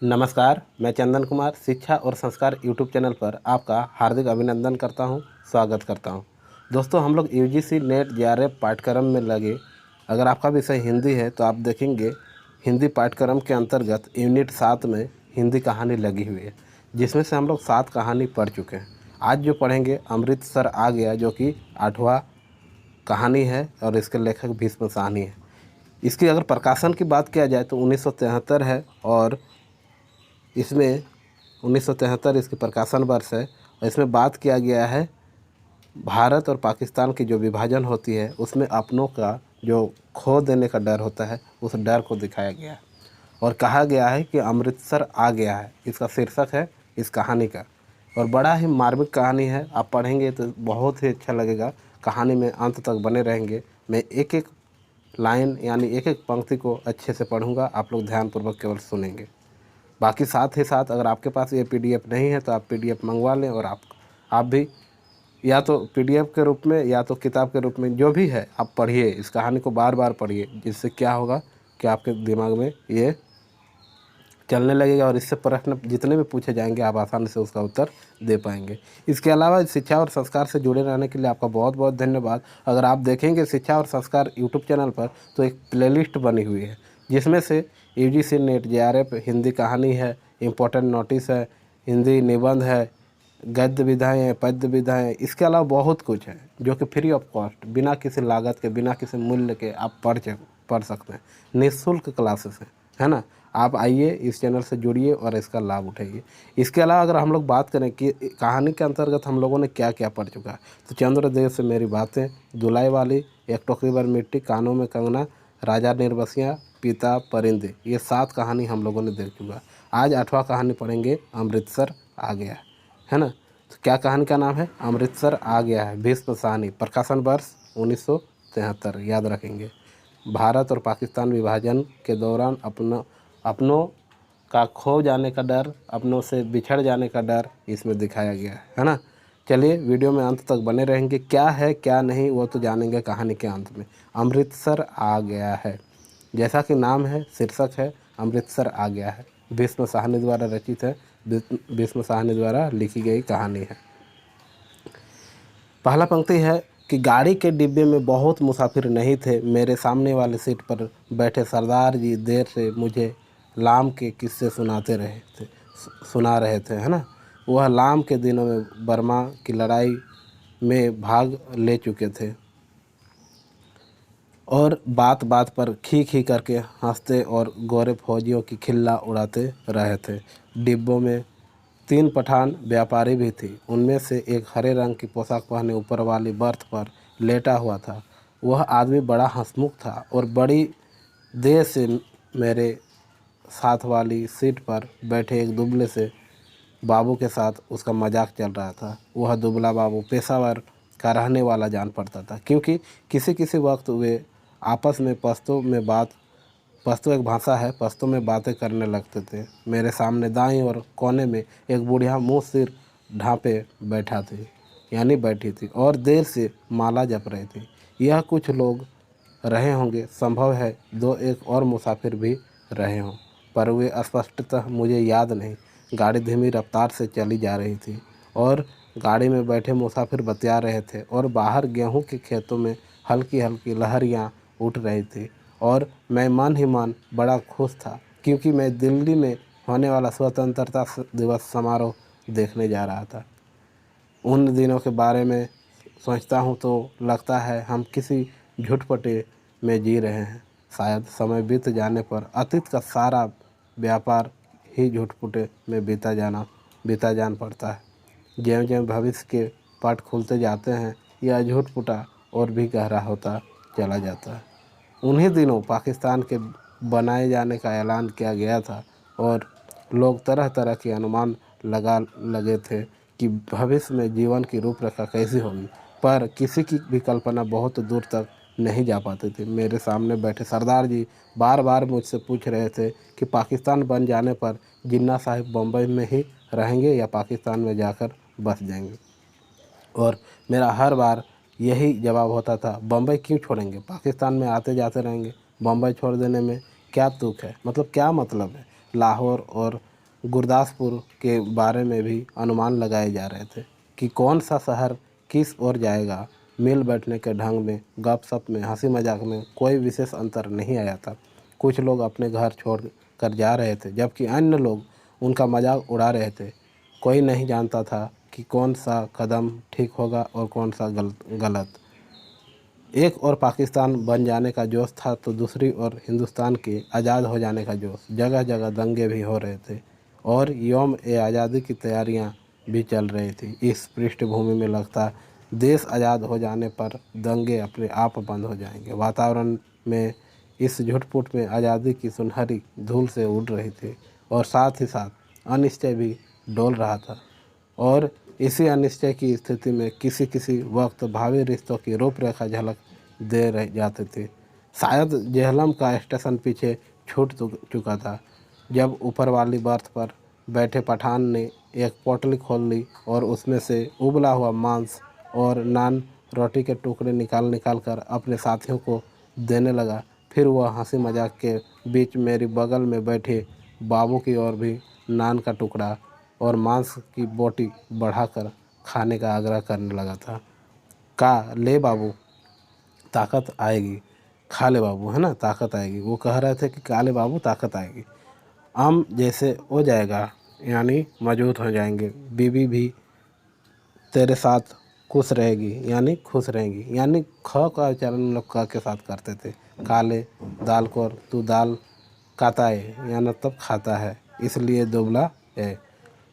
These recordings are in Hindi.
नमस्कार, मैं चंदन कुमार शिक्षा और संस्कार यूट्यूब चैनल पर आपका हार्दिक अभिनंदन करता हूं, स्वागत करता हूं। दोस्तों, हम लोग यूजीसी नेट जेआरएफ पाठ्यक्रम में लगे। अगर आपका विषय हिंदी है तो आप देखेंगे हिंदी पाठ्यक्रम के अंतर्गत यूनिट 7 में हिंदी कहानी लगी हुई है, जिसमें से हम लोग 7 कहानी पढ़ चुके हैं। आज जो पढ़ेंगे अमृतसर आ गया, जो कि 8वां कहानी है और इसके लेखक भीष्म साहनी है। इसकी अगर प्रकाशन की बात किया जाए तो 1973 है और इसमें 1973 इसकी प्रकाशन वर्ष है। और इसमें बात किया गया है भारत और पाकिस्तान की जो विभाजन होती है उसमें अपनों का जो खो देने का डर होता है, उस डर को दिखाया गया है। और कहा गया है कि अमृतसर आ गया है, इसका शीर्षक है इस कहानी का। और बड़ा ही मार्मिक कहानी है, आप पढ़ेंगे तो बहुत ही अच्छा लगेगा। कहानी में अंत तक बने रहेंगे। मैं एक एक लाइन यानी एक एक पंक्ति को अच्छे से पढ़ूंगा, आप लोग ध्यानपूर्वक केवल सुनेंगे। बाकी साथ ही साथ अगर आपके पास ये पीडीएफ नहीं है तो आप पीडीएफ मंगवा लें और आप भी या तो पीडीएफ के रूप में या तो किताब के रूप में, जो भी है आप पढ़िए। इस कहानी को बार बार पढ़िए, जिससे क्या होगा कि आपके दिमाग में ये चलने लगेगा और इससे प्रश्न जितने भी पूछे जाएंगे आप आसानी से उसका उत्तर दे पाएंगे। इसके अलावा शिक्षा और संस्कार से जुड़े रहने के लिए आपका बहुत बहुत धन्यवाद। अगर आप देखेंगे शिक्षा और संस्कार यूट्यूब चैनल पर तो एक प्लेलिस्ट बनी हुई है, जिसमें से यूजीसी नेट जेआरएफ हिंदी कहानी है, इम्पोर्टेंट नोटिस है, हिंदी निबंध है, गद्य विधाएँ हैं, पद्य विधाएँ हैं। इसके अलावा बहुत कुछ है जो कि फ्री ऑफ कॉस्ट, बिना किसी लागत के, बिना किसी मूल्य के आप पढ़ सकते हैं। निःशुल्क क्लासेस हैं, है ना। आप आइए, इस चैनल से जुड़िए और इसका लाभ उठाइए। इसके अलावा अगर हम लोग बात करें कि कहानी के अंतर्गत हम लोगों ने क्या क्या पढ़ चुका है, तो चंद्रदेव से मेरी बातें, दुलाई वाली, एक टोकरी भर मिट्टी, कानों में कंगना, राजा निर्बसियाँ, पिता परिंदे, ये 7 कहानी हम लोगों ने देख चुका है। आज 8वां कहानी पढ़ेंगे, अमृतसर आ गया है ना। तो क्या कहानी का नाम है? अमृतसर आ गया है, भीष्म साहनी, प्रकाशन वर्ष 1973, याद रखेंगे। भारत और पाकिस्तान विभाजन के दौरान अपनों का खो जाने का डर, अपनों से बिछड़ जाने का डर इसमें दिखाया गया है ना। चलिए वीडियो में अंत तक बने रहेंगे। क्या है क्या नहीं वो तो जानेंगे कहानी के अंत में। अमृतसर आ गया है, जैसा कि नाम है, शीर्षक है, अमृतसर आ गया है। भीष्म साहनी द्वारा रचित है, भीष्म साहनी द्वारा लिखी गई कहानी है। पहला पंक्ति है कि गाड़ी के डिब्बे में बहुत मुसाफिर नहीं थे। मेरे सामने वाले सीट पर बैठे सरदार जी देर से मुझे लाम के किस्से सुना रहे थे, है ना। वह लाम के दिनों में बर्मा की लड़ाई में भाग ले चुके थे और बात बात पर खी खी करके हंसते और गोरे फौजियों की खिल्ला उड़ाते रहे थे। डिब्बों में 3 पठान व्यापारी भी थी। उनमें से एक हरे रंग की पोशाक पहने ऊपर वाली बर्थ पर लेटा हुआ था। वह आदमी बड़ा हंसमुख था और बड़ी देर से मेरे साथ वाली सीट पर बैठे एक दुबले से बाबू के साथ उसका मजाक चल रहा था। वह दुबला बाबू पेशावर का रहने वाला जान पड़ता था, क्योंकि किसी किसी वक्त वे आपस में पश्तो एक भाषा है, पश्तो में बातें करने लगते थे। मेरे सामने दाईं और कोने में एक बुढ़िया मुँह सिर ढांपे बैठी थी और देर से माला जप रही थी। यह कुछ लोग रहे होंगे, संभव है 2-1 और मुसाफिर भी रहे हों, पर वे स्पष्टतः मुझे याद नहीं। गाड़ी धीमी रफ्तार से चली जा रही थी और गाड़ी में बैठे मुसाफिर बतिया रहे थे और बाहर गेहूं के खेतों में हल्की हल्की लहरियां उठ रही थी। और मैं मन ही मन बड़ा खुश था, क्योंकि मैं दिल्ली में होने वाला स्वतंत्रता दिवस समारोह देखने जा रहा था। उन दिनों के बारे में सोचता हूँ तो लगता है हम किसी झुटपटे में जी रहे हैं। शायद समय बीत जाने पर अतीत का सारा व्यापार ही झुटपुटे में बीता जान पड़ता है। ज्यों ज्यों भविष्य के पट खुलते जाते हैं, यह झुटपुटा और भी गहरा होता चला जाता है। उन्हीं दिनों पाकिस्तान के बनाए जाने का ऐलान किया गया था और लोग तरह तरह के अनुमान लगे थे कि भविष्य में जीवन की रूपरेखा कैसी होगी, पर किसी की भी कल्पना बहुत दूर तक नहीं जा पाती थी। मेरे सामने बैठे सरदार जी बार बार मुझसे पूछ रहे थे कि पाकिस्तान बन जाने पर जिन्ना साहिब बम्बई में ही रहेंगे या पाकिस्तान में जाकर बस जाएंगे। और मेरा हर बार यही जवाब होता था, बम्बई क्यों छोड़ेंगे, पाकिस्तान में आते जाते रहेंगे। बम्बई छोड़ देने में क्या तुक है, मतलब क्या मतलब है। लाहौर और गुरदासपुर के बारे में भी अनुमान लगाए जा रहे थे कि कौन सा शहर किस ओर जाएगा। मिल बैठने के ढंग में, गपशप में, हंसी मजाक में कोई विशेष अंतर नहीं आया था। कुछ लोग अपने घर छोड़ कर जा रहे थे, जबकि अन्य लोग उनका मजाक उड़ा रहे थे। कोई नहीं जानता था कि कौन सा कदम ठीक होगा और कौन सा गलत। एक और पाकिस्तान बन जाने का जोश था तो दूसरी ओर हिंदुस्तान के आज़ाद हो जाने का जोश। जगह जगह दंगे भी हो रहे थे और यौम-ए-आज़ादी की तैयारियां भी चल रही थी। इस पृष्ठभूमि में लगता देश आज़ाद हो जाने पर दंगे अपने आप बंद हो जाएंगे। वातावरण में इस झुटपुट में आज़ादी की सुनहरी धूल से उड़ रही थी और साथ ही साथ अनिश्चय भी डोल रहा था। और इसी अनिश्चय की स्थिति में किसी किसी वक्त भावी रिश्तों की रूपरेखा झलक दे रह जाती थी। शायद जेहलम का स्टेशन पीछे छूट चुका था जब ऊपर वाली बर्थ पर बैठे पठान ने एक पोटली खोल ली और उसमें से उबला हुआ मांस और नान रोटी के टुकड़े निकाल कर अपने साथियों को देने लगा। फिर वह हंसी मजाक के बीच मेरी बगल में बैठे बाबू की ओर भी नान का टुकड़ा और मांस की बोटी बढ़ाकर खाने का आग्रह करने लगा था। का ले बाबू, ताकत आएगी, खा ले बाबू, है ना, ताकत आएगी। वो कह रहे थे कि खा ले बाबू, ताकत आएगी। आम जैसे हो जाएगा, यानी मौजूद हो जाएंगे। बीवी भी तेरे साथ खुश रहेगी, यानी खुश रहेंगी। यानी ख का उच्चारण लोग क के साथ करते थे। काले दाल को तू दाल खाता है, या मतलब खाता है, इसलिए दुबला है।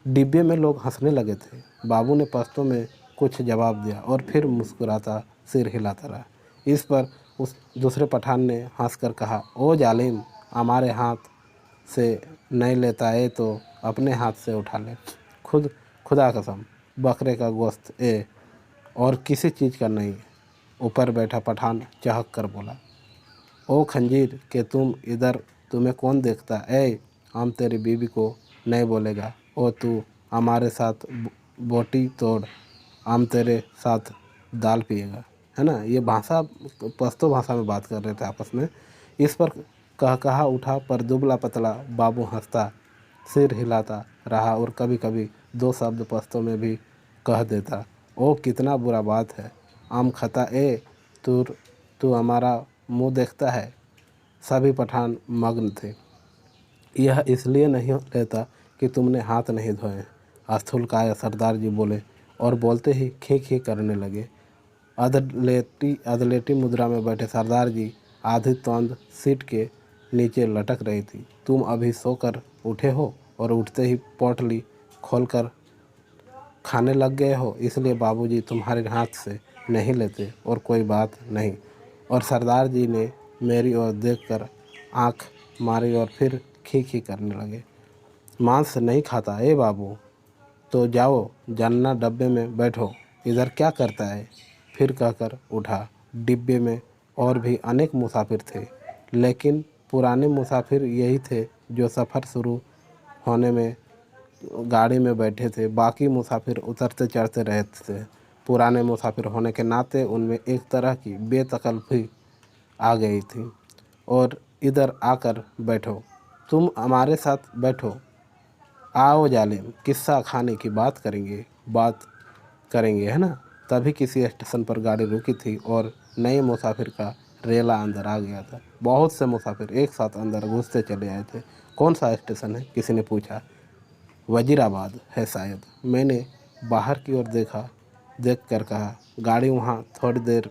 डिब्बे में लोग हंसने लगे थे। बाबू ने पश्तो में कुछ जवाब दिया और फिर मुस्कुराता सिर हिलाता रहा। इस पर उस दूसरे पठान ने हंसकर कहा, ओ जालिम, हमारे हाथ से नहीं लेता है तो अपने हाथ से उठा ले। खुदा कसम, बकरे का गोश्त ए, और किसी चीज़ का नहीं। ऊपर बैठा पठान चहक कर बोला, ओ खंजीर के तुम इधर, तुम्हें कौन देखता है? हम तेरी बीवी को नहीं बोलेगा। ओ तू हमारे साथ बोटी तोड़, हम तेरे साथ दाल पिएगा, है ना। ये भाषा पश्तो भाषा में बात कर रहे थे आपस में। इस पर कहा उठा पर दुबला पतला बाबू हंसता सिर हिलाता रहा और कभी कभी दो शब्द पश्तो में भी कह देता, ओ कितना बुरा बात है, आम खाता ए, तू हमारा मुंह देखता है। सभी पठान मग्न थे। यह इसलिए नहीं लेता कि तुमने हाथ नहीं धोए, स्थूलकाय सरदार जी बोले और बोलते ही खी खी करने लगे। अदलेटी मुद्रा में बैठे सरदार जी आधी तोंद सीट के नीचे लटक रही थी। तुम अभी सोकर उठे हो और उठते ही पोटली खोलकर खाने लग गए हो, इसलिए बाबूजी तुम्हारे हाथ से नहीं लेते और कोई बात नहीं। और सरदार जी ने मेरी ओर देखकर आंख मारी और फिर खी खी करने लगे। मांस नहीं खाता ए बाबू, तो जाओ जानना डब्बे में बैठो, इधर क्या करता है? फिर कहकर उठा। डिब्बे में और भी अनेक मुसाफिर थे, लेकिन पुराने मुसाफिर यही थे जो सफ़र शुरू होने में गाड़ी में बैठे थे। बाकी मुसाफिर उतरते चढ़ते रहते थे। पुराने मुसाफिर होने के नाते उनमें एक तरह की बेतकल्फ़ी आ गई थी। और इधर आकर बैठो, तुम हमारे साथ बैठो, आओ जालिम, किस्सा खाने की बात करेंगे, है ना। तभी किसी स्टेशन पर गाड़ी रुकी थी और नए मुसाफिर का रेला अंदर आ गया था। बहुत से मुसाफिर एक साथ अंदर घुसते चले आए थे। कौन सा स्टेशन है? किसी ने पूछा। वजीराबाद है शायद। मैंने बाहर की ओर देख कर कहा। गाड़ी वहाँ थोड़ी देर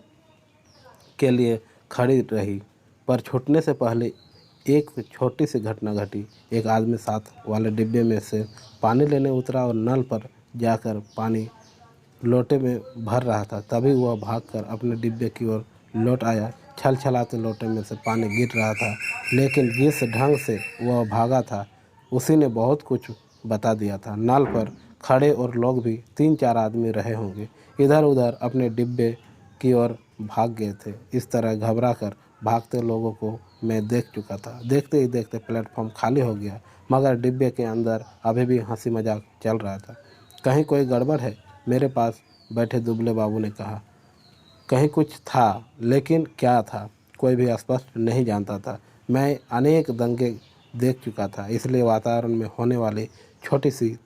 के लिए खड़ी रही, पर छूटने से पहले एक छोटी सी घटना घटी। एक आदमी साथ वाले डिब्बे में से पानी लेने उतरा और नल पर जाकर पानी लोटे में भर रहा था। तभी वह भागकर अपने डिब्बे की ओर लौट आया। छलछलाते लोटे में से पानी गिर रहा था, लेकिन जिस ढंग से वह भागा था उसी ने बहुत कुछ बता दिया था। नल पर खड़े और लोग भी 3-4 आदमी रहे होंगे, इधर उधर अपने डिब्बे की ओर भाग गए थे। इस तरह घबरा कर भागते लोगों को मैं देख चुका था। देखते ही देखते प्लेटफॉर्म खाली हो गया, मगर डिब्बे के अंदर अभी भी हंसी मजाक चल रहा था। कहीं कोई गड़बड़ है? मेरे पास बैठे दुबले बाबू ने कहा। कहीं कुछ था, लेकिन क्या था कोई भी स्पष्ट नहीं जानता था। मैं अनेक दंगे देख चुका था, इसलिए वातावरण में होने वाली छोटी सी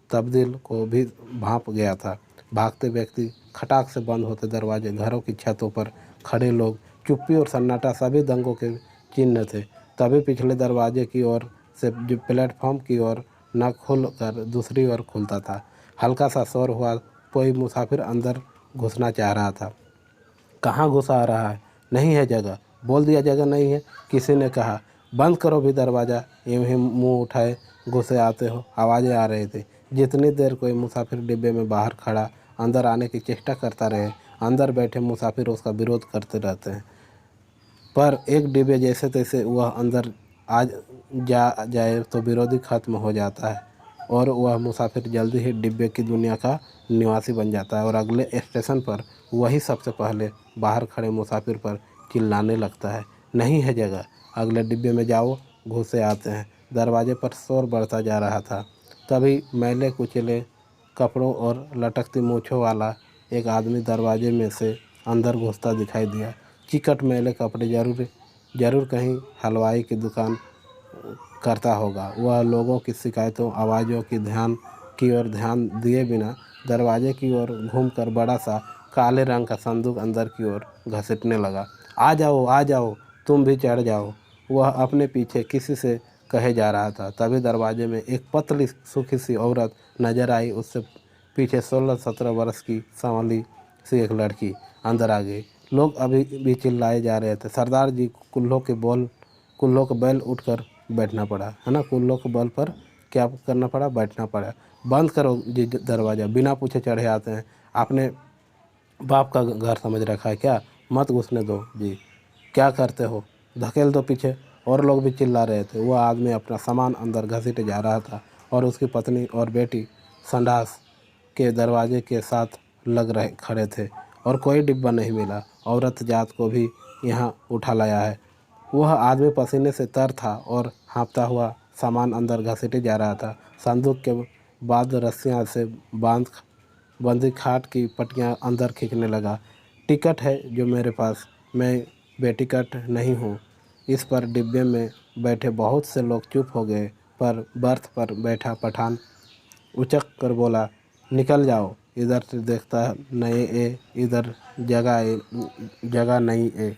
तब्दील को भी भांप गया था। भागते व्यक्ति, खटाक से बंद होते दरवाजे, घरों की छतों पर खड़े लोग, चुप्पी और सन्नाटा सभी दंगों के चिन्ह थे। तभी पिछले दरवाजे की ओर से जो प्लेटफॉर्म की ओर न खुल कर दूसरी ओर खुलता था। हल्का सा शोर हुआ, कोई मुसाफिर अंदर घुसना चाह रहा था। कहाँ घुस आ रहा है? नहीं है जगह। बोल दिया जगह नहीं है, किसी ने कहा। बंद करो भी दरवाज़ा, यूं ही मुंह उठाए घुसे आते हो। आवाज़ें आ रही थी। जितनी देर कोई मुसाफिर डिब्बे में बाहर खड़ा अंदर आने की चेष्टा करता रहे, अंदर बैठे मुसाफिर उसका विरोध करते रहते हैं। पर एक डिब्बे जैसे तैसे वह अंदर आ जा जाए तो विरोधी खत्म हो जाता है और वह मुसाफिर जल्दी ही डिब्बे की दुनिया का निवासी बन जाता है और अगले स्टेशन पर वही सबसे पहले बाहर खड़े मुसाफिर पर चिल्लाने लगता है, नहीं है जगह, अगले डिब्बे में जाओ, घुसे आते हैं। दरवाजे पर शोर बढ़ता जा रहा था। तभी मैले कुचले कपड़ों और लटकती मूँछों वाला एक आदमी दरवाजे में से अंदर घुसता दिखाई दिया। चिकट मैले कपड़े, जरूर कहीं हलवाई की दुकान करता होगा। वह लोगों की शिकायतों, आवाज़ों की ओर ध्यान दिए बिना दरवाजे की ओर घूमकर बड़ा सा काले रंग का संदूक अंदर की ओर घसीटने लगा। आ जाओ, आ जाओ, तुम भी चढ़ जाओ, वह अपने पीछे किसी से कहे जा रहा था। तभी दरवाजे में एक पतली सूखी सी औरत नजर आई। उससे पीछे 16-17 वर्ष की सांवली सी एक लड़की अंदर आ गई। लोग अभी भी चिल्लाए जा रहे थे, सरदार जी, कुल्लों के बैल उठकर बैठना पड़ा, है ना। कुल्लों के बल पर क्या करना पड़ा? बैठना पड़ा। बंद करो जी दरवाज़ा, बिना पूछे चढ़े आते हैं। आपने बाप का घर समझ रखा है क्या? मत घुसने दो जी। क्या करते हो? धकेल दो पीछे। और लोग भी चिल्ला रहे थे। वह आदमी अपना सामान अंदर घसीटे जा रहा था और उसकी पत्नी और बेटी संडास के दरवाजे के साथ लग रहे खड़े थे और कोई डिब्बा नहीं मिला। औरत जात को भी यहाँ उठा लाया है। वह आदमी पसीने से तर था और हाँफता हुआ सामान अंदर घसीटे जा रहा था। संदूक के बाद रस्सियाँ से बंदी खाट की पट्टियाँ अंदर खींचने लगा। टिकट है जो मेरे पास, मैं बेटिकट नहीं हूँ। इस पर डिब्बे में बैठे बहुत से लोग चुप हो गए, पर बर्थ पर बैठा पठान उचक कर बोला, निकल जाओ, इधर से देखता नहीं ए, इधर जगह नहीं है।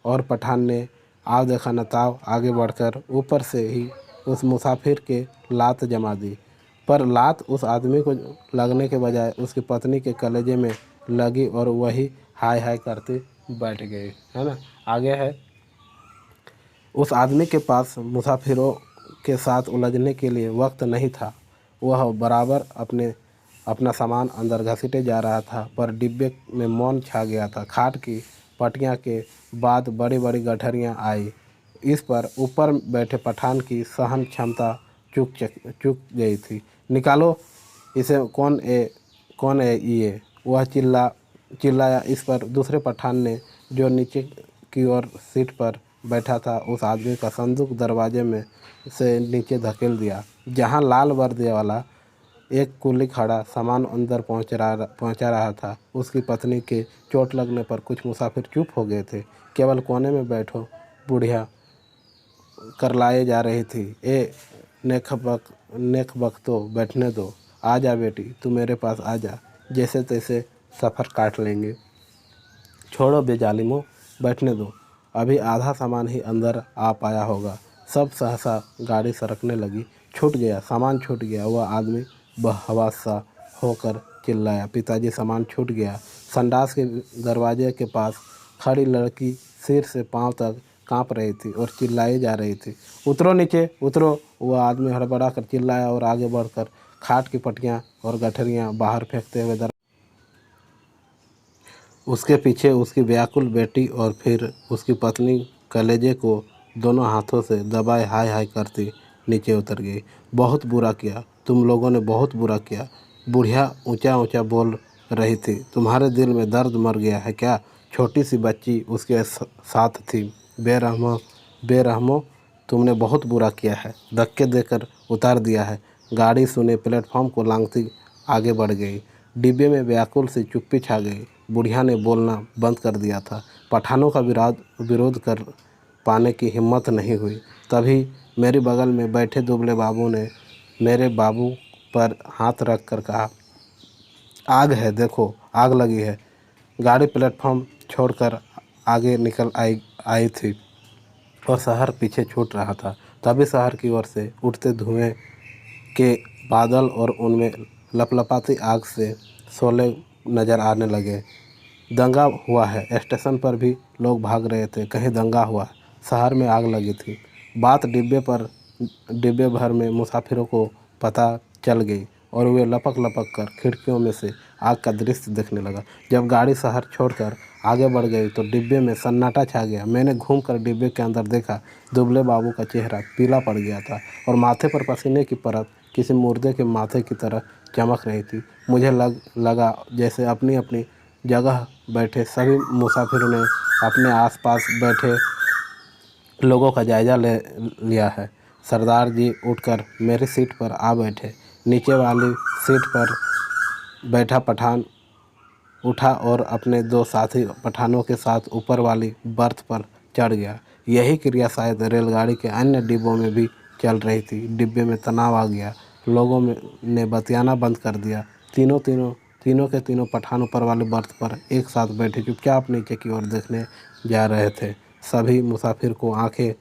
और पठान ने आव देखा नताव आगे बढ़कर ऊपर से ही उस मुसाफिर के लात जमा दी। पर लात उस आदमी को लगने के बजाय उसकी पत्नी के कलेजे में लगी और वही हाय हाय करते बैठ गए, है ना। आगे है, उस आदमी के पास मुसाफिरों के साथ उलझने के लिए वक्त नहीं था। वह बराबर अपना सामान अंदर घसीटे जा रहा था, पर डिब्बे में मौन छा गया था। खाट की पटिया के बाद बड़ी बड़ी गठरियाँ आई। इस पर ऊपर बैठे पठान की सहन क्षमता चूक गई थी। निकालो इसे, कौन है ये? वह चिल्लाया। इस पर दूसरे पठान ने, जो नीचे की ओर सीट पर बैठा था, उस आदमी का संदूक दरवाजे में से नीचे धकेल दिया। जहाँ लाल वर्दी वाला एक कुली खड़ा सामान अंदर पहुंचा रहा था, उसकी पत्नी के चोट लगने पर कुछ मुसाफिर चुप हो गए थे। केवल कोने में बैठो बुढ़िया करलाए जा रही थी। ए नेक बक तो बैठने दो, आ जा बेटी, तू मेरे पास आ जा, जैसे तैसे सफ़र काट लेंगे। छोड़ो बेजालिमो, बैठने दो, अभी आधा सामान ही अंदर आ पाया होगा। सब सहसा गाड़ी सरकने लगी। छूट गया, सामान छूट गया। वह आदमी बहवास सा होकर चिल्लाया, पिताजी, सामान छूट गया। संडास के दरवाजे के पास खड़ी लड़की सिर से पांव तक कांप रही थी और चिल्लाई जा रही थी, उतरो नीचे, उतरो। वह आदमी हड़बड़ा कर चिल्लाया और आगे बढ़कर खाट की पट्टियाँ और गठरियाँ बाहर फेंकते हुए उसके पीछे उसकी व्याकुल बेटी और फिर उसकी पत्नी कलेजे को दोनों हाथों से दबाए हाय हाय करती नीचे उतर गई। बहुत बुरा किया, तुम लोगों ने बहुत बुरा किया, बुढ़िया ऊंचा ऊंचा बोल रही थी। तुम्हारे दिल में दर्द मर गया है क्या? छोटी सी बच्ची उसके साथ थी। बेरहमो, तुमने बहुत बुरा किया है, धक्के देकर उतार दिया है। गाड़ी सुने प्लेटफॉर्म को लांघती आगे बढ़ गई। डिब्बे में व्याकुल सी चुप्पी छा गई। बुढ़िया ने बोलना बंद कर दिया था। पठानों का विरोध कर पाने की हिम्मत नहीं हुई। तभी मेरे बगल में बैठे दुबले बाबू ने मेरे बाबू पर हाथ रख कर कहा, आग है, देखो आग लगी है। गाड़ी प्लेटफॉर्म छोड़कर आगे निकल आई थी और शहर पीछे छूट रहा था। तभी शहर की ओर से उठते धुएं के बादल और उनमें लपलपाती आग से शोले नज़र आने लगे। दंगा हुआ है, स्टेशन पर भी लोग भाग रहे थे, कहीं दंगा हुआ, शहर में आग लगी थी। बात डिब्बे भर में मुसाफिरों को पता चल गई और वे लपक लपक कर खिड़कियों में से आग का दृश्य देखने लगा। जब गाड़ी शहर छोड़कर आगे बढ़ गई तो डिब्बे में सन्नाटा छा गया। मैंने घूमकर डिब्बे के अंदर देखा, दुबले बाबू का चेहरा पीला पड़ गया था और माथे पर पसीने की परत किसी मुर्दे के माथे की तरह चमक रही थी। मुझे लगा जैसे अपनी अपनी जगह बैठे सभी मुसाफिरों ने अपने आसपास बैठे लोगों का जायज़ा ले लिया है। सरदार जी उठकर मेरी सीट पर आ बैठे। नीचे वाली सीट पर बैठा पठान उठा और अपने दो साथी पठानों के साथ ऊपर वाली बर्थ पर चढ़ गया। यही क्रिया शायद रेलगाड़ी के अन्य डिब्बों में भी चल रही थी। डिब्बे में तनाव आ गया, लोगों ने बतियाना बंद कर दिया। तीनों के तीनों पठान ऊपर वाले बर्थ पर एक साथ बैठे चुपचाप नीचे की ओर देखने जा रहे थे। सभी मुसाफिर को आंखें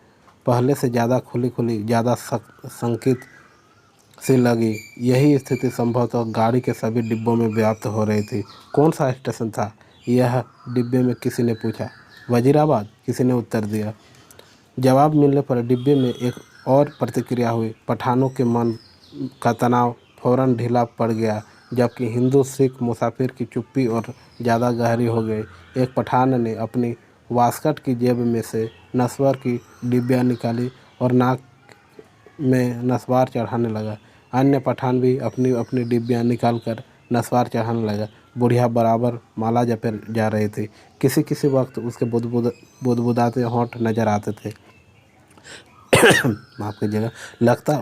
पहले से ज़्यादा खुली ज़्यादा संकित सी लगी। यही स्थिति संभवतः गाड़ी के सभी डिब्बों में व्याप्त हो रही थी। कौन सा स्टेशन था यह, डिब्बे में किसी ने पूछा। वजीराबाद, किसी ने उत्तर दिया। जवाब मिलने पर डिब्बे में एक और प्रतिक्रिया हुई। पठानों के मन का तनाव फौरन ढीला पड़ गया, जबकि हिंदू सिख मुसाफिर की चुप्पी और ज़्यादा गहरी हो गई। एक पठान ने अपनी वास्कट की जेब में से नस्वर की डिब्बियाँ निकाली और नाक में नस्वार चढ़ाने लगा। अन्य पठान भी अपनी अपनी डिब्बियाँ निकाल कर नस्वार चढ़ाने लगा। बुढ़िया बराबर माला जपे जा रही थी। किसी किसी वक्त उसके बुदबुदाते होंठ नजर आते थे। माफ़ कीजिएगा, लगता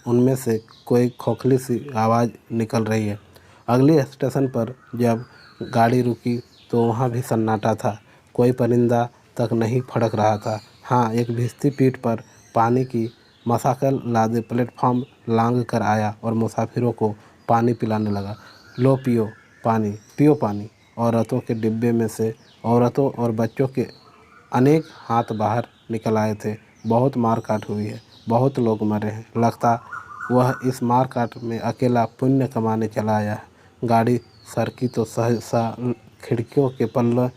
उनमें से कोई खोखली सी आवाज़ निकल रही है। अगले स्टेशन पर जब गाड़ी रुकी तो वहाँ भी सन्नाटा था। कोई परिंदा तक नहीं फड़क रहा था। हाँ, एक भिजती पीठ पर पानी की मसाकल लादे प्लेटफॉर्म लांघ कर आया और मुसाफिरों को पानी पिलाने लगा। लो पियो पानी। औरतों के डिब्बे में से औरतों और बच्चों के अनेक हाथ बाहर निकल आए थे। बहुत मार काट हुई है, बहुत लोग मरे हैं। लगता वह इस मार काट में अकेला पुण्य कमाने चला आया है। गाड़ी सरकी तो सहसा खिड़कियों के पल्ले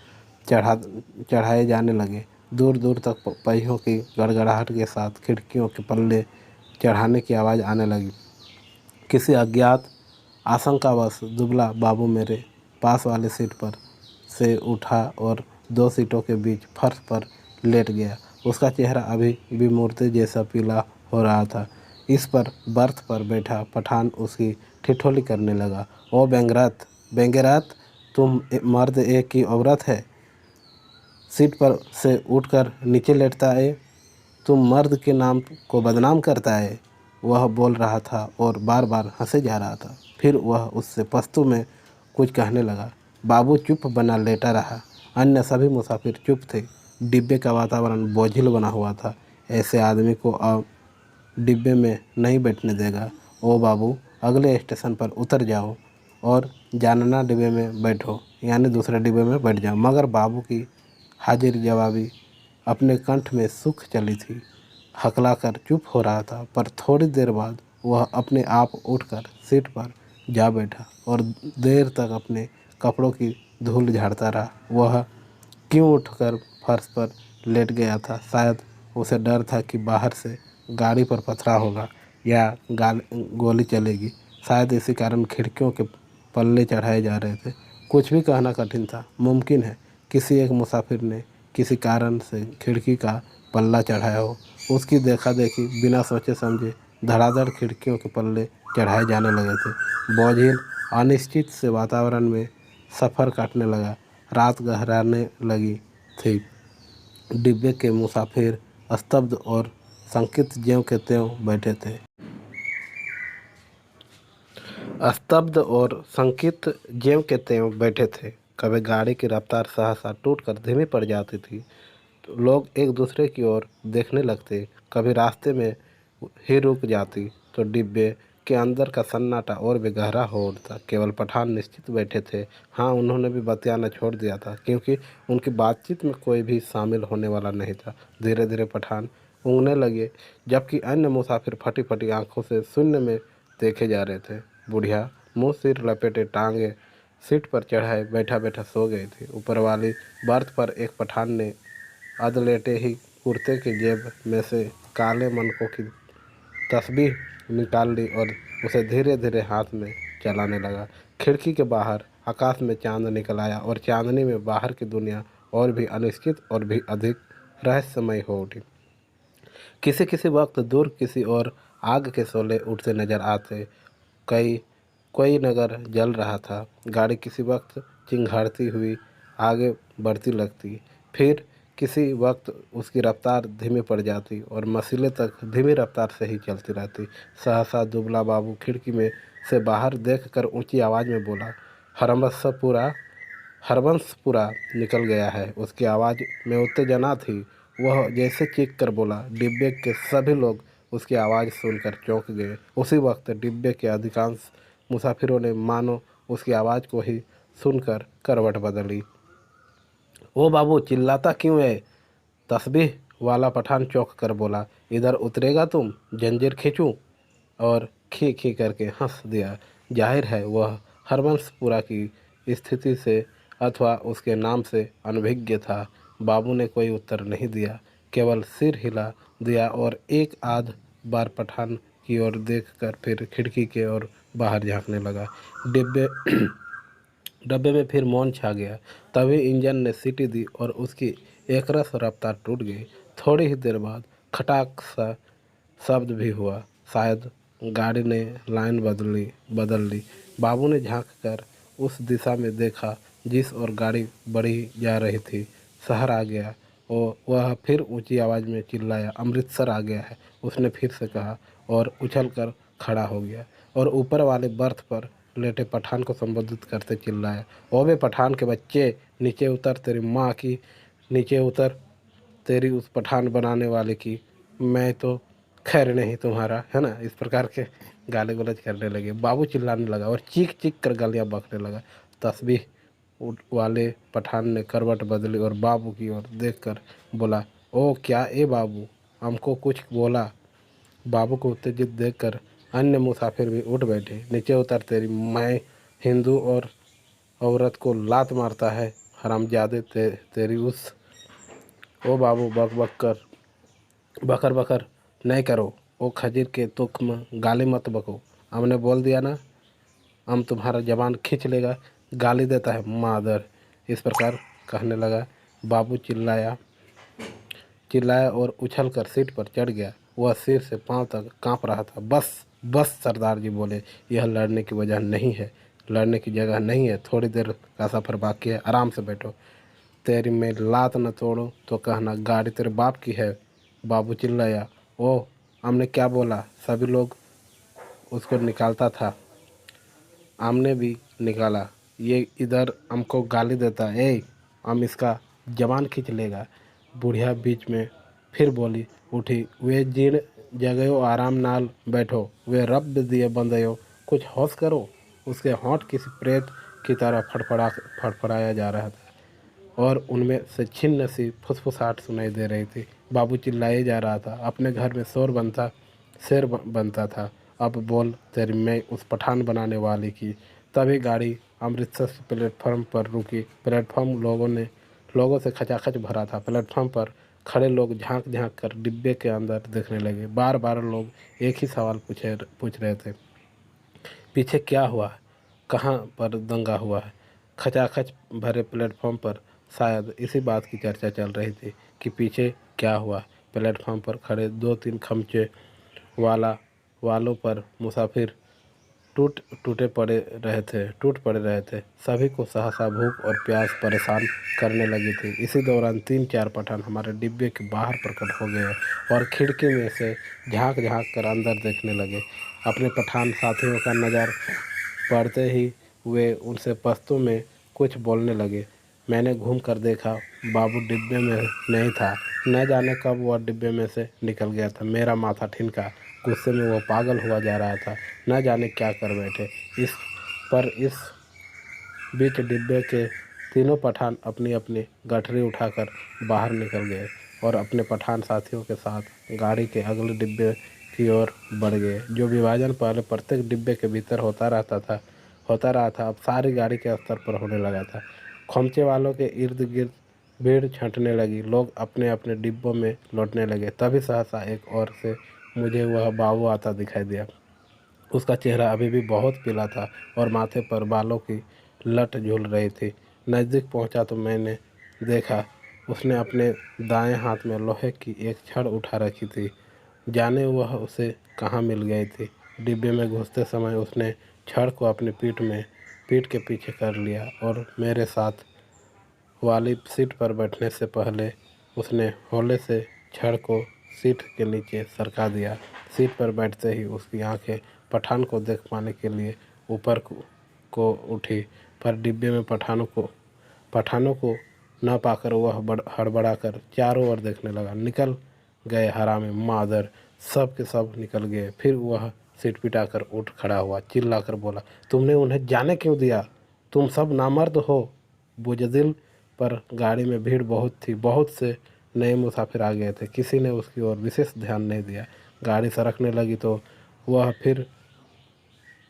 चढ़ाए जाने लगे। दूर दूर तक पहियों की गड़गड़ाहट के साथ खिड़कियों के पल्ले चढ़ाने की आवाज़ आने लगी। किसी अज्ञात आशंकावश दुबला बाबू मेरे पास वाली सीट पर से उठा और दो सीटों के बीच फर्श पर लेट गया। उसका चेहरा अभी भी मूर्ति जैसा पीला हो रहा था। इस पर बर्थ पर बैठा पठान उसकी ठिठोली करने लगा। ओ बेंगेरात, तुम मर्द एक की औरत है, सीट पर से उठकर नीचे लेटता है, तुम मर्द के नाम को बदनाम करता है। वह बोल रहा था और बार बार हंसे जा रहा था। फिर वह उससे पश्तो में कुछ कहने लगा। बाबू चुप बना लेटा रहा। अन्य सभी मुसाफिर चुप थे। डिब्बे का वातावरण बोझिल बना हुआ था। ऐसे आदमी को अब डिब्बे में नहीं बैठने देगा। ओ बाबू, अगले स्टेशन पर उतर जाओ और जानना डिब्बे में बैठो, यानी दूसरे डिब्बे में बैठ जाओ। मगर बाबू की हाजिर जवाबी अपने कंठ में सूख चली थी। हकलाकर चुप हो रहा था, पर थोड़ी देर बाद वह अपने आप उठकर सीट पर जा बैठा और देर तक अपने कपड़ों की धूल झाड़ता रहा। वह क्यों उठकर फर्श पर लेट गया था? शायद उसे डर था कि बाहर से गाड़ी पर पथराव होगा या गोली चलेगी। शायद इसी कारण खिड़कियों के पल्ले चढ़ाए जा रहे थे। कुछ भी कहना कठिन था। मुमकिन है किसी एक मुसाफिर ने किसी कारण से खिड़की का पल्ला चढ़ाया हो। उसकी देखा देखी बिना सोचे समझे धड़ाधड़ खिड़कियों के पल्ले चढ़ाए जाने लगे थे। बोझिल अनिश्चित से वातावरण में सफ़र काटने लगा। रात गहराने लगी थी। डिब्बे के मुसाफिर स्तब्ध और संकित ज्यों के त्यों बैठे थे। कभी गाड़ी की रफ्तार सहसा टूटकर धीमी पड़ जाती थी तो लोग एक दूसरे की ओर देखने लगते। कभी रास्ते में ही रुक जाती तो डिब्बे के अंदर का सन्नाटा और भी गहरा हो उठता। केवल पठान निश्चित बैठे थे। हाँ, उन्होंने भी बतियाना छोड़ दिया था, क्योंकि उनकी बातचीत में कोई भी शामिल होने वाला नहीं था। धीरे धीरे पठान ऊँघने लगे, जबकि अन्य मुसाफिर फटी फटी आंखों से शून्य में देखे जा रहे थे। बुढ़िया मुंह सिर लपेटे टांगे सीट पर चढ़ाए बैठा बैठा सो गई थी। ऊपर वाली बर्थ पर एक पठान ने अधलेटे ही कुर्ते की जेब में से काले मनकों की तस्बीह निकाल ली और उसे धीरे धीरे हाथ में चलाने लगा। खिड़की के बाहर आकाश में चांद निकल आया और चांदनी में बाहर की दुनिया और भी अनिश्चित और भी अधिक रहस्यमय हो उठी। किसी किसी वक्त दूर किसी और आग के शोले उठते नजर आते। कोई नगर जल रहा था। गाड़ी किसी वक्त चिंघाड़ती हुई आगे बढ़ती लगती, फिर किसी वक्त उसकी रफ्तार धीमी पड़ जाती और मसीले तक धीमी रफ्तार से ही चलती रहती। सहसा दुबला बाबू खिड़की में से बाहर देखकर ऊंची आवाज़ में बोला, हरबंसपुरा निकल गया है। उसकी आवाज़ में उत्तेजना थी। वह जैसे चीख कर बोला। डिब्बे के सभी लोग उसकी आवाज़ सुनकर चौंक गए। उसी वक्त डिब्बे के अधिकांश मुसाफिरों ने मानो उसकी आवाज़ को ही सुनकर करवट बदली। ओ बाबू, चिल्लाता क्यों है? तस्बीह वाला पठान चौंक कर बोला। इधर उतरेगा तुम, जंजीर खींचूं? और खी खी करके हंस दिया। जाहिर है वह हरबंसपुरा की स्थिति से अथवा उसके नाम से अनभिज्ञ था। बाबू ने कोई उत्तर नहीं दिया, केवल सिर हिला दिया और एक आध बार पठान की ओर देखकर फिर खिड़की के ओर बाहर झांकने लगा। डिब्बे डब्बे में फिर मौन छा गया। तभी इंजन ने सीटी दी और उसकी एकरस रफ्तार टूट गई। थोड़ी ही देर बाद खटाक सा शब्द भी हुआ। शायद गाड़ी ने लाइन बदल ली। बाबू ने झांक कर उस दिशा में देखा जिस ओर गाड़ी बढ़ी जा रही थी। शहर आ गया। वह फिर ऊंची आवाज़ में चिल्लाया, अमृतसर आ गया है। उसने फिर से कहा और उछलकर खड़ा हो गया और ऊपर वाले बर्थ पर लेटे पठान को संबोधित करते चिल्लाया, ओबे पठान के बच्चे, नीचे उतर, तेरी माँ की नीचे उतर, तेरी उस पठान बनाने वाले की। मैं तो खैर नहीं तुम्हारा, है ना। इस प्रकार के गाली गलौज करने लगे। बाबू चिल्लाने लगा और चीख चीख कर गालियाँ बकने लगा। तस्बीह वाले पठान ने करवट बदली और बाबू की ओर देखकर बोला, ओ क्या ए बाबू, हमको कुछ बोला? बाबू को उत्तेजित देखकर अन्य मुसाफिर भी उठ बैठे। नीचे उतर, तेरी मैं हिंदू और औरत को लात मारता है, हरामजादे, तेरी उस। ओ बाबू, बकर बकर नहीं करो। ओ खजीर के तुख्म, गाली मत बको। हमने बोल दिया ना, हम तुम्हारा जबान खींच लेगा। गाली देता है मादर। इस प्रकार कहने लगा। बाबू चिल्लाया और उछलकर सीट पर चढ़ गया। वह सिर से पांव तक कांप रहा था। बस बस, सरदार जी बोले, यह लड़ने की वजह नहीं है, लड़ने की जगह नहीं है। थोड़ी देर का सफ़र बाकी है, आराम से बैठो। तेरी मैं लात न तोड़ूं तो कहना, गाड़ी तेरे बाप की है। बाबू चिल्लाया। ओ, हमने क्या बोला? सभी लोग उसको निकालता था, हमने भी निकाला। ये इधर हमको गाली देता है, हम इसका जबान खींच लेगा। बुढ़िया बीच में फिर बोली उठी, वे जिन जगहो आराम नाल बैठो, वे रब दिए बंदयो, कुछ होश करो। उसके होंठ किसी प्रेत की तरह फड़फड़ाया जा रहा था और उनमें से छिन्न सी फुसफुसाहट सुनाई दे रही थी। बाबू चिल्लाए जा रहा था। अपने घर में शेर बनता था। अब बोल, तेरी मैं उस पठान बनाने वाली की। तभी गाड़ी अमृतसर से प्लेटफॉर्म पर रुकी। प्लेटफॉर्म लोगों से खचाखच भरा था। प्लेटफॉर्म पर खड़े लोग झांक झांक कर डिब्बे के अंदर देखने लगे। बार बार लोग एक ही सवाल पूछ रहे थे, पीछे क्या हुआ है? कहाँ पर दंगा हुआ है? खचाखच भरे प्लेटफॉर्म पर शायद इसी बात की चर्चा चल रही थी कि पीछे क्या हुआ। प्लेटफॉर्म पर खड़े दो तीन खमचे वालों पर मुसाफिर टूट पड़े रहे थे। सभी को सहसा भूख और प्यास परेशान करने लगी थी। इसी दौरान 3-4 पठान हमारे डिब्बे के बाहर प्रकट हो गए और खिड़की में से झांक झांक कर अंदर देखने लगे। अपने पठान साथियों का नज़र पड़ते ही वे उनसे पश्तो में कुछ बोलने लगे। मैंने घूम कर देखा, बाबू डिब्बे में नहीं था। न जाने कब वह डिब्बे में से निकल गया था। मेरा माथा ठिनका। गुस्से में वो पागल हुआ जा रहा था, न जाने क्या कर बैठे। इस बीच डिब्बे के तीनों पठान अपनी अपनी गठरी उठाकर बाहर निकल गए और अपने पठान साथियों के साथ गाड़ी के अगले डिब्बे की ओर बढ़ गए। जो विभाजन पहले प्रत्येक डिब्बे के भीतर होता रहा था अब सारी गाड़ी के स्तर पर होने लगा था। खोमचे वालों के इर्द गिर्द भीड़ छंटने लगी। लोग अपने अपने डिब्बों में लौटने लगे। तभी सहसा एक ओर से मुझे वह बाबू आता दिखाई दिया। उसका चेहरा अभी भी बहुत पीला था और माथे पर बालों की लट झूल रही थी। नज़दीक पहुंचा तो मैंने देखा उसने अपने दाएं हाथ में लोहे की एक छड़ उठा रखी थी। जाने वह उसे कहाँ मिल गई थी। डिब्बे में घुसते समय उसने छड़ को अपनी पीठ के पीछे कर लिया और मेरे साथ वाली सीट पर बैठने से पहले उसने हौले से छड़ को सीट के नीचे सरका दिया। सीट पर बैठते ही उसकी आंखें पठान को देख पाने के लिए ऊपर को उठी, पर डिब्बे में पठानों को न पाकर वह हड़बड़ाकर चारों ओर देखने लगा। निकल गए हरामी मादर, सब के सब निकल गए। फिर वह सिटपिटाकर उठ खड़ा हुआ, चिल्लाकर बोला, तुमने उन्हें जाने क्यों दिया? तुम सब नामर्द हो बुजदिल। पर गाड़ी में भीड़ बहुत थी। बहुत से नए मुसाफिर आ गए थे। किसी ने उसकी ओर विशेष ध्यान नहीं दिया। गाड़ी सरकने लगी तो वह फिर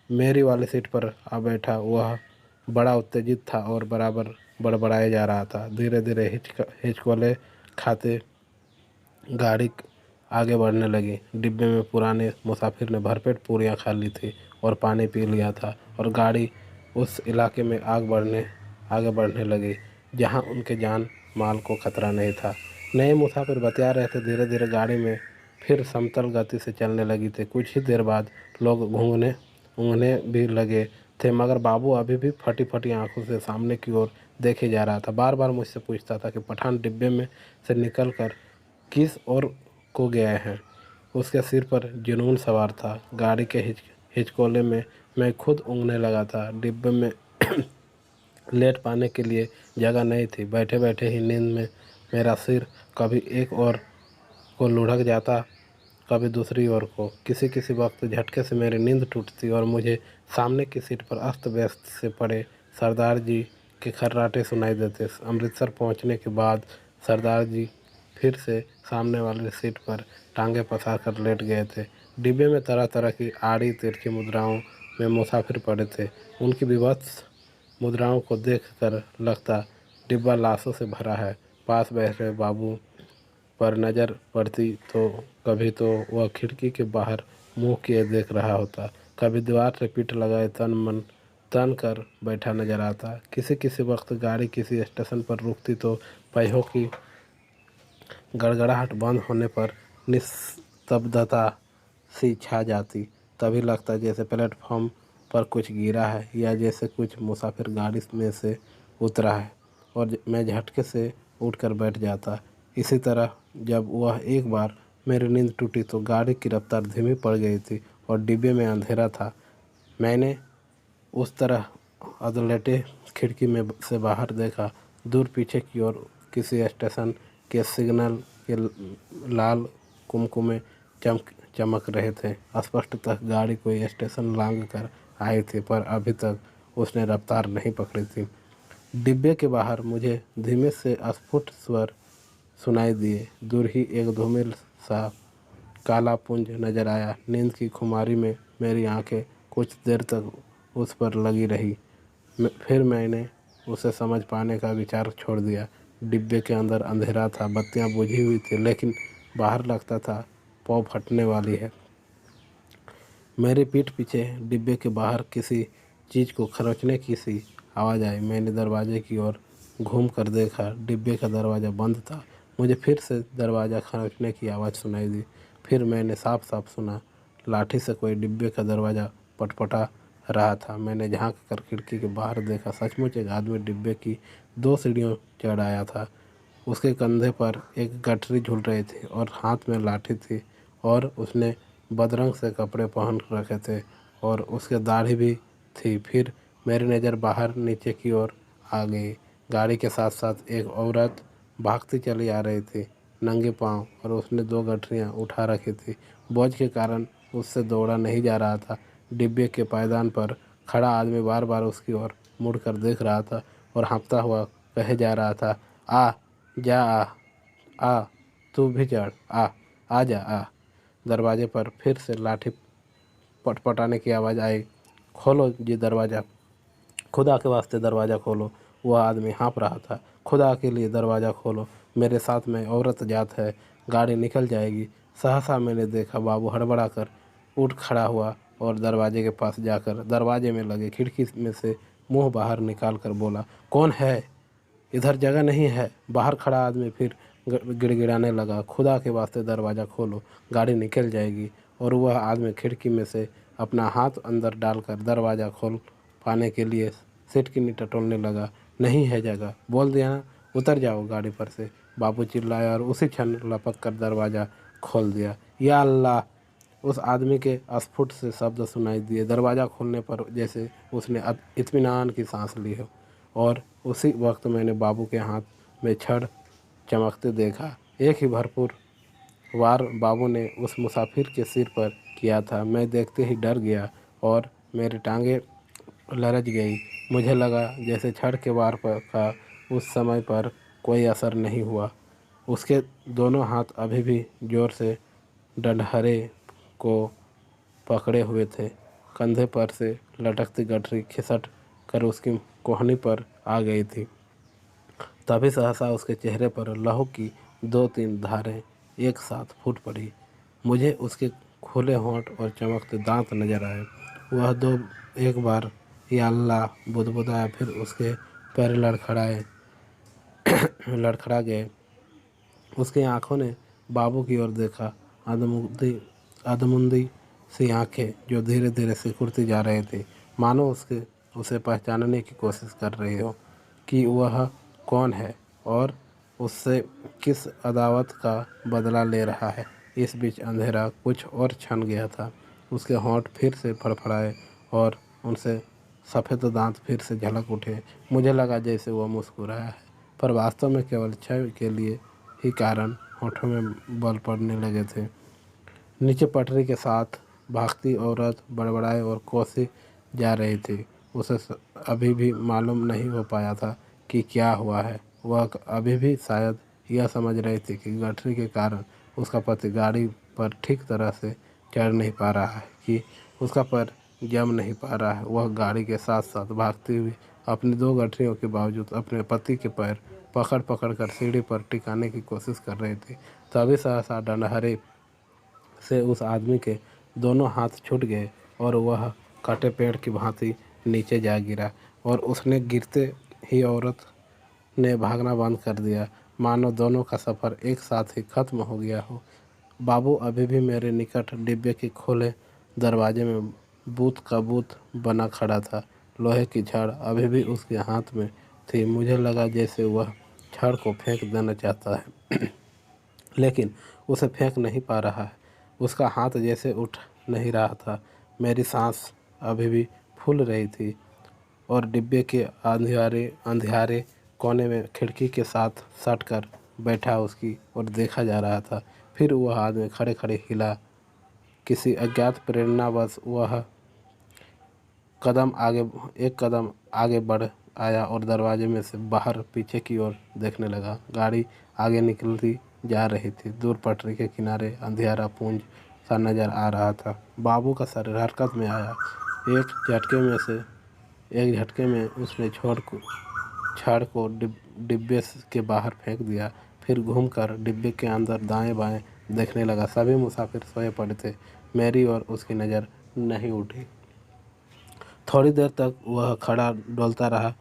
मेरी वाली सीट पर आ बैठा। वह बड़ा उत्तेजित था और बराबर बड़बड़ाए जा रहा था। धीरे धीरे हिचकोले खाते गाड़ी आगे बढ़ने लगी। डिब्बे में पुराने मुसाफिर ने भरपेट पूरियां खा ली थी और पानी पी लिया था और गाड़ी उस इलाके में आगे बढ़ने लगी जहां उनके जान माल को खतरा नहीं था। नए मुसाफिर बतिया रहे थे। धीरे धीरे गाड़ी में फिर समतल गति से चलने लगी थी। कुछ ही देर बाद लोग ऊँघने भी लगे थे, मगर बाबू अभी भी फटी फटी आंखों से सामने की ओर देखे जा रहा था। बार बार मुझसे पूछता था कि पठान डिब्बे में से निकल कर किस ओर को गए हैं। उसके सिर पर जुनून सवार था। गाड़ी के हिचकोले में मैं खुद ऊँघने लगा था। डिब्बे में लेट पाने के लिए जगह नहीं थी। बैठे बैठे ही नींद में मेरा सिर कभी एक ओर को लुढ़क जाता, कभी दूसरी ओर को। किसी किसी वक्त झटके से मेरी नींद टूटती और मुझे सामने की सीट पर अस्त व्यस्त से पड़े सरदार जी के खर्राटे सुनाई देते। अमृतसर पहुंचने के बाद सरदार जी फिर से सामने वाली सीट पर टांगे पसार कर लेट गए थे। डिब्बे में तरह तरह की आड़ी तिरछी मुद्राओं में मुसाफिर पड़े थे। उनकी विभत्स मुद्राओं को देखकर लगता डिब्बा लाशों से भरा है। पास बैठे बाबू पर नज़र पड़ती तो कभी तो वह खिड़की के बाहर मुंह किए देख रहा होता, कभी दीवार से पीठ लगाए तन कर बैठा नजर आता। किसी किसी वक्त गाड़ी किसी स्टेशन पर रुकती तो पहियों की गड़गड़ाहट बंद होने पर निस्तब्धता सी छा जाती। तभी लगता जैसे प्लेटफॉर्म पर कुछ गिरा है या जैसे कुछ मुसाफिर गाड़ी में से उतरा है और मैं झटके से उठकर बैठ जाता। इसी तरह जब वह एक बार मेरी नींद टूटी तो गाड़ी की रफ्तार धीमी पड़ गई थी और डिब्बे में अंधेरा था। मैंने उस तरह अधलेटे खिड़की में से बाहर देखा। दूर पीछे की ओर किसी स्टेशन के सिग्नल के लाल कुमकुमे चमक रहे थे। स्पष्टतः गाड़ी कोई स्टेशन लांघ कर आई थी, पर अभी तक उसने रफ्तार नहीं पकड़ी थी। डिब्बे के बाहर मुझे धीमे से अस्फुट स्वर सुनाई दिए। दूर ही एक धूमिल सा काला पुंज नजर आया। नींद की खुमारी में मेरी आंखें कुछ देर तक उस पर लगी रही। फिर मैंने उसे समझ पाने का विचार छोड़ दिया। डिब्बे के अंदर अंधेरा था, बत्तियां बुझी हुई थी, लेकिन बाहर लगता था पौ फटने वाली है। मेरी पीठ पीछे डिब्बे के बाहर किसी चीज़ को खरोंचने की सी आवाज़ आई। मैंने दरवाजे की ओर घूम कर देखा। डिब्बे का दरवाज़ा बंद था। मुझे फिर से दरवाज़ा खरोंचने की आवाज़ सुनाई दी। फिर मैंने साफ साफ सुना लाठी से कोई डिब्बे का दरवाज़ा पटपटा रहा था। मैंने झांक कर खिड़की के बाहर देखा। सचमुच एक आदमी डिब्बे की 2 सीढ़ियों चढ़ आया था। उसके कंधे पर एक गठरी झूल रही थी और हाथ में लाठी थी और उसने बदरंग से कपड़े पहन रखे थे और उसके दाढ़ी भी थी। फिर मेरी नज़र बाहर नीचे की ओर आ गई। गाड़ी के साथ साथ एक औरत भागती चली आ रही थी, नंगे पांव, और उसने 2 गठरियाँ उठा रखी थी। बोझ के कारण उससे दौड़ा नहीं जा रहा था। डिब्बे के पायदान पर खड़ा आदमी बार बार उसकी ओर मुड़कर देख रहा था और हाँफता हुआ कहे जा रहा था, आ जा, आ तू भी चढ़, आ जा, आ। दरवाजे पर फिर से लाठी पटपटाने की आवाज़ आई। खोलो जी दरवाज़ा, खुदा के वास्ते दरवाज़ा खोलो। वह आदमी हाँफ रहा था। खुदा के लिए दरवाज़ा खोलो, मेरे साथ में औरत जात है, गाड़ी निकल जाएगी। सहसा मैंने देखा बाबू हड़बड़ा कर उठ खड़ा हुआ और दरवाजे के पास जाकर दरवाजे में लगे खिड़की में से मुंह बाहर निकाल कर बोला, कौन है? इधर जगह नहीं है। बाहर खड़ा आदमी फिर गिड़गिड़ाने लगा, खुदा के वास्ते दरवाज़ा खोलो, गाड़ी निकल जाएगी। और वह आदमी खिड़की में से अपना हाथ अंदर डालकर दरवाज़ा खोल पाने के लिए सिटकिनी टटोलने लगा। नहीं है जगह, बोल दिया ना, उतर जाओ गाड़ी पर से। बाबू चिल्लाया और उसी क्षण लपक कर दरवाज़ा खोल दिया। या अल्लाह! उस आदमी के अस्फुट से शब्द सुनाई दिए। दरवाज़ा खोलने पर जैसे उसने इत्मीनान की सांस ली हो। और उसी वक्त मैंने बाबू के हाथ में छड़ चमकते देखा। एक ही भरपूर वार बाबू ने उस मुसाफिर के सिर पर किया था। मैं देखते ही डर गया और मेरी टांगें लरच गई। मुझे लगा जैसे छड़ के वार पर का उस समय पर कोई असर नहीं हुआ। उसके दोनों हाथ अभी भी जोर से डंडहरे को पकड़े हुए थे। कंधे पर से लटकती गठरी खिसट कर उसकी कोहनी पर आ गई थी। तभी सहसा उसके चेहरे पर लहू की 2-3 धारें एक साथ फूट पड़ी। मुझे उसके खुले होंठ और चमकते दांत नजर आए। वह एक बार या अल्लाह बुदबुदाया, फिर उसके पैर लड़खड़ा गए। उसकी आंखों ने बाबू की ओर देखा, अधमुंदी सी आंखें जो धीरे धीरे सिकुड़ती जा रही थी, मानो उसे पहचानने की कोशिश कर रही हो कि वह कौन है और उससे किस अदावत का बदला ले रहा है। इस बीच अंधेरा कुछ और छन गया था। उसके होंठ फिर से फड़फड़ाए और उनसे सफ़ेद दांत फिर से झलक उठे। मुझे लगा जैसे वह मुस्कुराया है, पर वास्तव में केवल क्षय के लिए ही कारण होठों में बल पड़ने लगे थे। नीचे पटरी के साथ भागती औरत बड़बड़ाए और कोसी जा रही थी। उसे अभी भी मालूम नहीं हो पाया था कि क्या हुआ है। वह अभी भी शायद यह समझ रही थी कि गठरी के कारण उसका पति गाड़ी पर ठीक तरह से चढ़ नहीं पा रहा है, कि उसका पैर जम नहीं पा रहा है। वह गाड़ी के साथ साथ भागती हुई अपनी 2 गठरियों के बावजूद अपने पति के पैर पकड़ पकड़ कर सीढ़ी पर टिकाने की कोशिश कर रही थी। तभी सहसा डंडहरे से उस आदमी के दोनों हाथ छूट गए और वह कटे पेड़ की भांति नीचे जा गिरा। और उसने गिरते ही औरत ने भागना बंद कर दिया, मानो दोनों का सफ़र एक साथ ही खत्म हो गया हो। बाबू अभी भी मेरे निकट डिब्बे के खोले दरवाजे में बूथ का बूथ बना खड़ा था। लोहे की छड़ अभी भी उसके हाथ में थी। मुझे लगा जैसे वह छड़ को फेंक देना चाहता है लेकिन उसे फेंक नहीं पा रहा है। उसका हाथ जैसे उठ नहीं रहा था। मेरी सांस अभी भी फूल रही थी और डिब्बे के अंधियारे कोने में खिड़की के साथ सट कर बैठा उसकी और देखा जा रहा था। फिर वह आदमी खड़े खड़े हिला। किसी अज्ञात प्रेरणावश वह एक कदम आगे बढ़ आया और दरवाजे में से बाहर पीछे की ओर देखने लगा। गाड़ी आगे निकलती जा रही थी। दूर पटरी के किनारे अंधियारा पुंज सा नजर आ रहा था। बाबू का शरीर हरकत में आया। एक झटके में उसने छड़ को डिब्बे के बाहर फेंक दिया। फिर घूमकर डिब्बे के अंदर दाएं बाएं देखने लगा। सभी मुसाफिर सोए पड़े थे। मेरी और उसकी नज़र नहीं उठी। थोड़ी देर तक वह खड़ा डोलता रहा,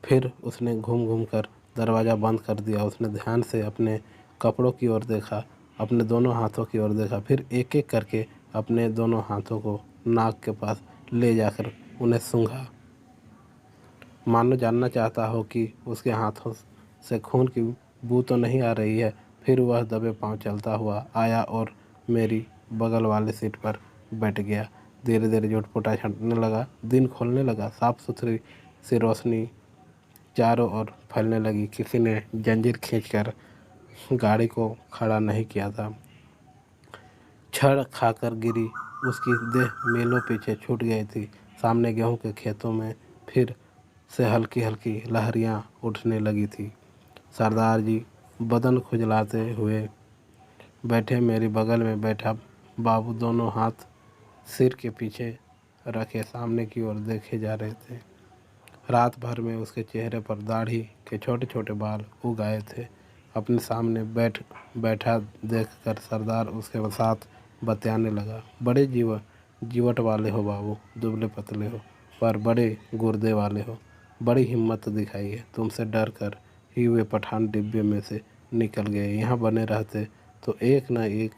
फिर उसने घूम घूम कर दरवाज़ा बंद कर दिया। उसने ध्यान से अपने कपड़ों की ओर देखा, अपने दोनों हाथों की ओर देखा, फिर एक एक करके अपने दोनों हाथों को नाक के पास ले जाकर उन्हें सूंघा, मानो जानना चाहता हो कि उसके हाथों से खून की बू तो नहीं आ रही है। फिर वह दबे पांव चलता हुआ आया और मेरी बगल वाली सीट पर बैठ गया। धीरे धीरे झुटपुटा छंटने लगा। दिन खोलने लगा। साफ सुथरी सी रोशनी चारों ओर फैलने लगी। किसी ने जंजीर खींचकर गाड़ी को खड़ा नहीं किया था। छड़ खाकर गिरी। उसकी देह मीलों पीछे छूट गई थी। सामने गेहूं के खेतों में फिर से हल्की हल्की लहरियां उठने लगी थी। सरदार जी बदन खुजलाते हुए बैठे मेरे बगल में बैठा बाबू दोनों हाथ सिर के पीछे रखे सामने की ओर देखे जा रहे थे। रात भर में उसके चेहरे पर दाढ़ी के छोटे छोटे बाल उग आए थे। अपने सामने बैठा देखकर सरदार उसके साथ बतियाने लगा। बड़े जीवट वाले हो बाबू, दुबले पतले हो पर बड़े गुर्दे वाले हो। बड़ी हिम्मत दिखाई है। तुमसे डर कर ही वे पठान डिब्बे में से निकल गए। यहाँ बने रहते तो एक न एक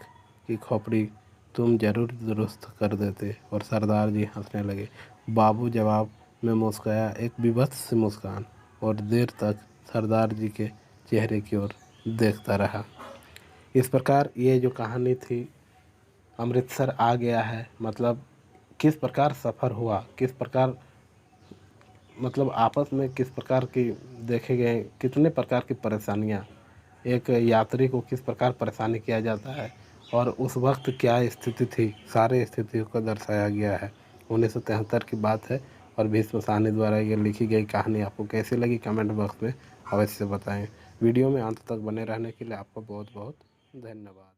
की खोपड़ी तुम जरूर दुरुस्त कर देते। और सरदार जी हंसने लगे। बाबू जवाब में मुस्कुराया, एक विभत्स सी मुस्कान, और देर तक सरदार जी के चेहरे की ओर देखता रहा। इस प्रकार ये जो कहानी थी, अमृतसर आ गया है, मतलब किस प्रकार सफ़र हुआ, किस प्रकार मतलब आपस में किस प्रकार की देखे गए, कितने प्रकार की परेशानियाँ, एक यात्री को किस प्रकार परेशानी किया जाता है और उस वक्त क्या स्थिति थी, सारे स्थितियों को दर्शाया गया है। 1973 की बात है और भीष्म साहनी द्वारा ये लिखी गई कहानी आपको कैसी लगी कमेंट बॉक्स में अवश्य बताएं। वीडियो में अंत तक बने रहने के लिए आपका बहुत बहुत धन्यवाद।